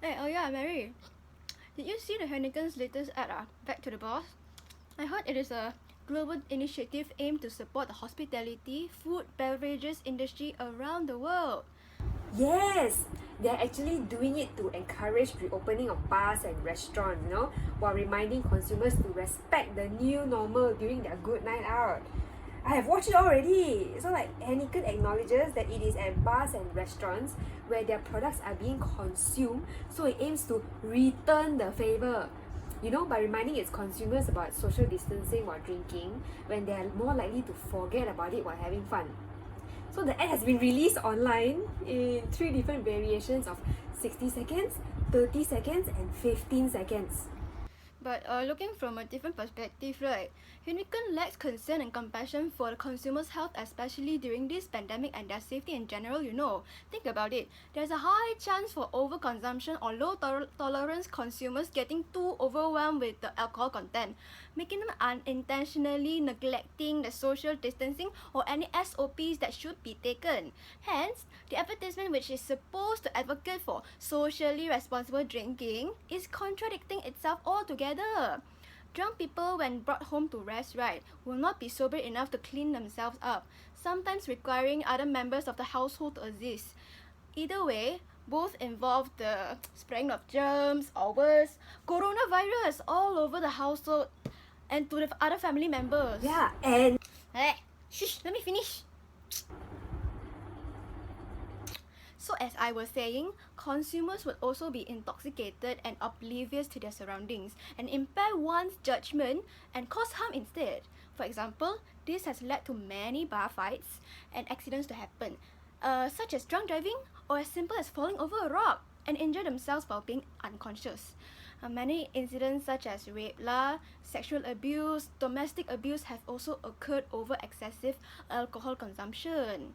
Hey, oh yeah, Mary. Did you see the Heineken's latest ad, Back to the Boss? I heard it is a global initiative aimed to support the hospitality, food, beverages industry around the world. Yes, they're actually doing it to encourage reopening of bars and restaurants, while reminding consumers to respect the new normal during their good night out. I have watched it already. So Heineken acknowledges that it is at bars and restaurants where their products are being consumed, so it aims to return the favor. By reminding its consumers about social distancing while drinking, when they are more likely to forget about it while having fun. So the ad has been released online in 3 different variations of 60 seconds, 30 seconds, and 15 seconds. But looking from a different perspective, right, Heineken lacks concern and compassion for the consumer's health, especially during this pandemic and their safety in general, Think about it. There's a high chance for overconsumption or low tolerance consumers getting too overwhelmed with the alcohol content, making them unintentionally neglecting the social distancing or any SOPs that should be taken. Hence, the advertisement, which is supposed to advocate for socially responsible drinking, is contradicting itself altogether. Drunk people, when brought home to rest, right, will not be sober enough to clean themselves up, sometimes requiring other members of the household to assist. Either way, both involve the spreading of germs or worse, coronavirus all over the household and to the other family members. Yeah, and Hey, shush, let me finish. So as I was saying, consumers would also be intoxicated and oblivious to their surroundings and impair one's judgment and cause harm instead. For example, this has led to many bar fights and accidents to happen, such as drunk driving or as simple as falling over a rock and injure themselves while being unconscious. Many incidents such as rape, sexual abuse, domestic abuse have also occurred over excessive alcohol consumption.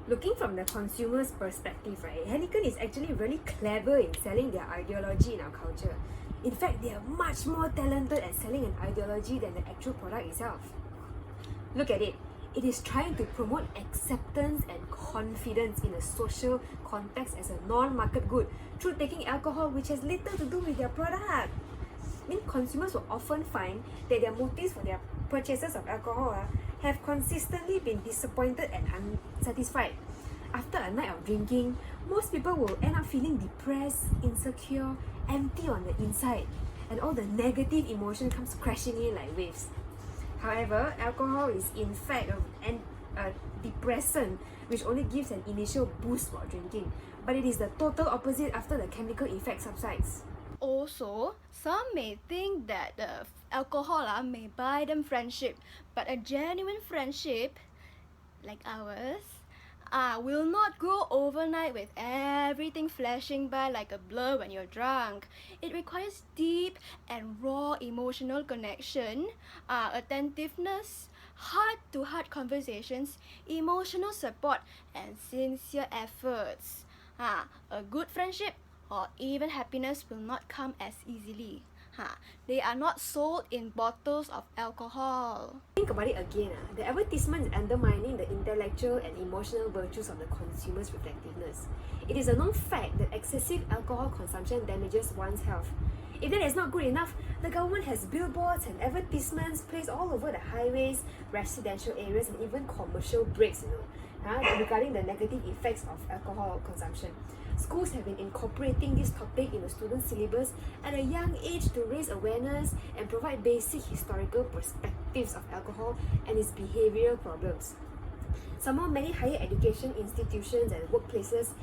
looking from the consumer's perspective, right, Heineken is actually really clever in selling their ideology in our culture. In fact, they are much more talented at selling an ideology than the actual product itself. Look at it. It is trying to promote acceptance and confidence in a social context as a non-market good through taking alcohol, which has little to do with their product. Consumers will often find that their motives for their purchases of alcohol have consistently been disappointed and unsatisfied. After a night of drinking, most people will end up feeling depressed, insecure, empty on the inside, and all the negative emotion comes crashing in like waves. However, alcohol is in fact a depressant which only gives an initial boost while drinking, but it is the total opposite after the chemical effect subsides. Also, some may think that the alcohol may buy them friendship, but a genuine friendship like ours will not grow overnight with everything flashing by like a blur when you're drunk. It requires deep and raw emotional connection, attentiveness, heart-to-heart conversations, emotional support, and sincere efforts. A good friendship or even happiness will not come as easily. They are not sold in bottles of alcohol. Think about it again. The advertisement is undermining the intellectual and emotional virtues of the consumer's reflectiveness. It is a known fact that excessive alcohol consumption damages one's health. If that is not good enough, the government has billboards and advertisements placed all over the highways, residential areas, and even commercial breaks, regarding the negative effects of alcohol consumption. Schools have been incorporating this topic in the student syllabus at a young age to raise awareness and provide basic historical perspectives of alcohol and its behavioral problems. Some more, many higher education institutions and workplaces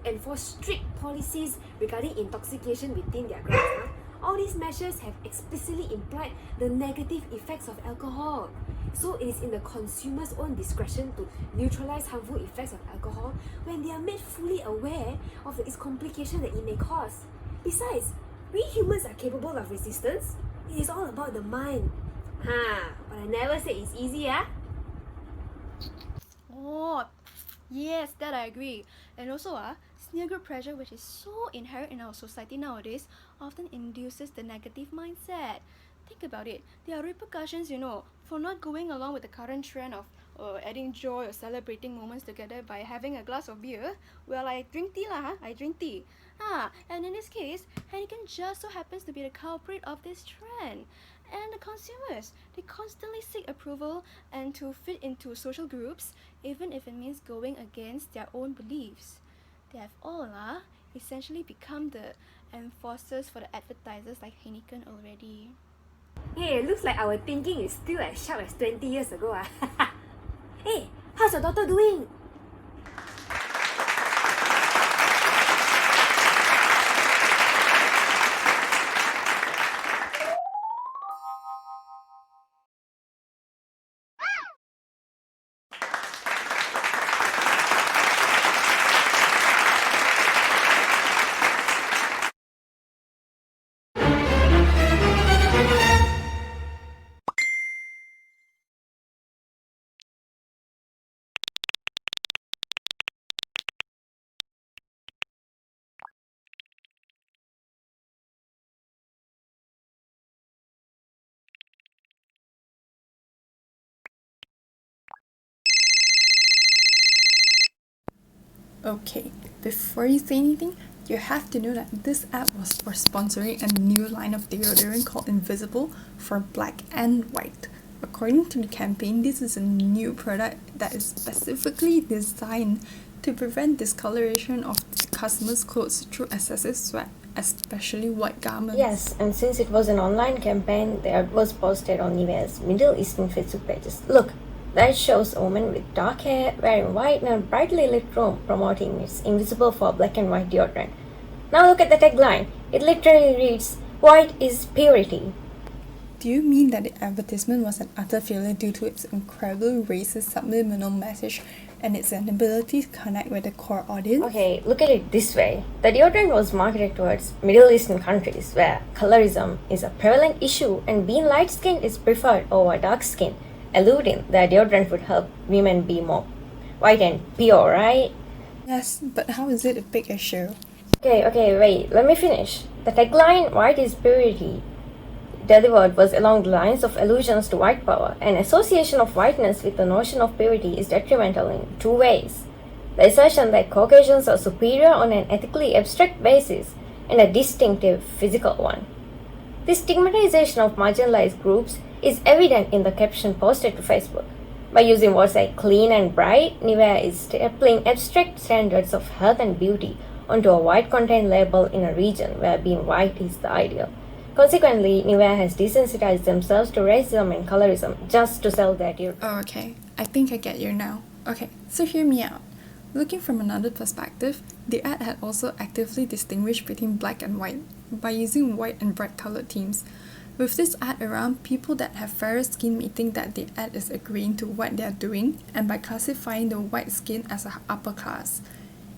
enforce strict policies regarding intoxication within their grounds. All these measures have explicitly implied the negative effects of alcohol. So it is in the consumer's own discretion to neutralize harmful effects of alcohol when they are made fully aware of its complication that it may cause. Besides, we humans are capable of resistance. It is all about the mind. But I never said it's easy, Oh, yes, that I agree. And also, sneer group pressure, which is so inherent in our society nowadays, often induces the negative mindset. Think about it. There are repercussions, for not going along with the current trend of adding joy or celebrating moments together by having a glass of beer. Well, I drink tea lah, I drink tea. And in this case, Heineken just so happens to be the culprit of this trend. And the consumers, they constantly seek approval and to fit into social groups, even if it means going against their own beliefs. They have all essentially become the enforcers for the advertisers like Heineken already. Hey, it looks like our thinking is still as sharp as 20 years ago. Hey, how's your daughter doing? Okay, before you say anything, you have to know that this ad was for sponsoring a new line of deodorant called Invisible for black and white. According to the campaign, this is a new product that is specifically designed to prevent discoloration of customers' clothes through excessive sweat, especially white garments. Yes, and since it was an online campaign, the ad was posted on NIVEA's Middle Eastern Facebook pages. Look, that shows a woman with dark hair wearing white in a brightly lit room promoting its Invisible for black and white deodorant. Now look at the tagline. It literally reads, "White is purity." Do you mean that the advertisement was an utter failure due to its incredibly racist subliminal message and its inability to connect with the core audience? Okay, look at it this way. The deodorant was marketed towards Middle Eastern countries where colorism is a prevalent issue and being light-skinned is preferred over dark skin, alluding that deodorant would help women be more white and pure, right? Yes, but how is it a big issue? Okay, wait, let me finish. The tagline, "White is purity," delivered was along the lines of allusions to white power. An association of whiteness with the notion of purity is detrimental in two ways. The assertion that Caucasians are superior on an ethically abstract basis and a distinctive physical one. This stigmatization of marginalized groups is evident in the caption posted to Facebook. By using words like clean and bright, NIVEA is stapling abstract standards of health and beauty onto a white content label in a region where being white is the ideal. Consequently, NIVEA has desensitized themselves to racism and colorism just to sell their deodorant. Oh, okay. I think I get you now. Okay, so hear me out. Looking from another perspective, the ad had also actively distinguished between black and white by using white and bright colored themes. With this ad around, people that have fairer skin may think that the ad is agreeing to what they are doing, and by classifying the white skin as an upper class.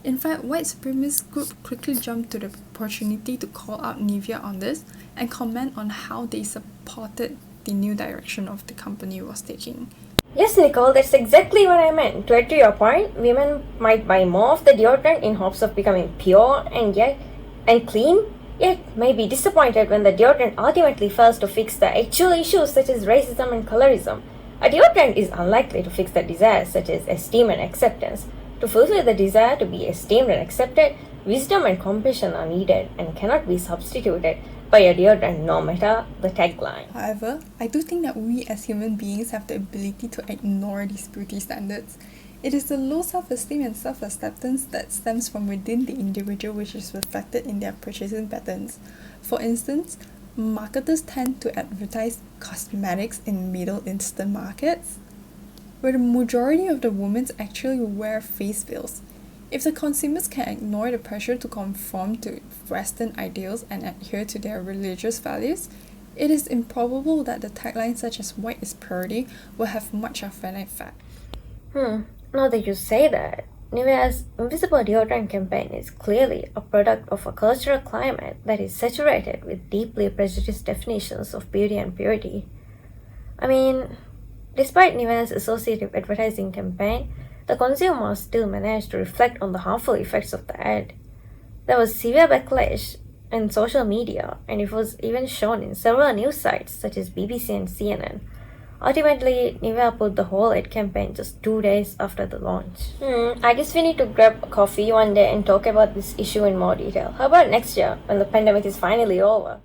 In fact, white supremacist group quickly jumped to the opportunity to call out NIVEA on this and comment on how they supported the new direction of the company was taking. Yes, Nicole, that's exactly what I meant. To add to your point, women might buy more of the deodorant in hopes of becoming pure and clean, yet may be disappointed when the deodorant ultimately fails to fix the actual issues such as racism and colorism. A deodorant is unlikely to fix the desires such as esteem and acceptance. To fulfill the desire to be esteemed and accepted, wisdom and compassion are needed and cannot be substituted by a deodorant no matter the tagline. However, I do think that we as human beings have the ability to ignore these beauty standards. It is the low self-esteem and self-acceptance that stems from within the individual which is reflected in their purchasing patterns. For instance, marketers tend to advertise cosmetics in Middle Eastern markets, where the majority of the women actually wear face veils. If the consumers can ignore the pressure to conform to Western ideals and adhere to their religious values, it is improbable that the tagline such as "white is purity" will have much of an effect. Now that you say that, NIVEA's Invisible deodorant campaign is clearly a product of a cultural climate that is saturated with deeply prejudiced definitions of beauty and purity. I mean, despite NIVEA's Associative Advertising campaign, the consumers still managed to reflect on the harmful effects of the ad. There was severe backlash in social media, and it was even shown in several news sites such as BBC and CNN. Ultimately, NIVEA put the whole ad campaign just 2 days after the launch. I guess we need to grab a coffee one day and talk about this issue in more detail. How about next year, when the pandemic is finally over?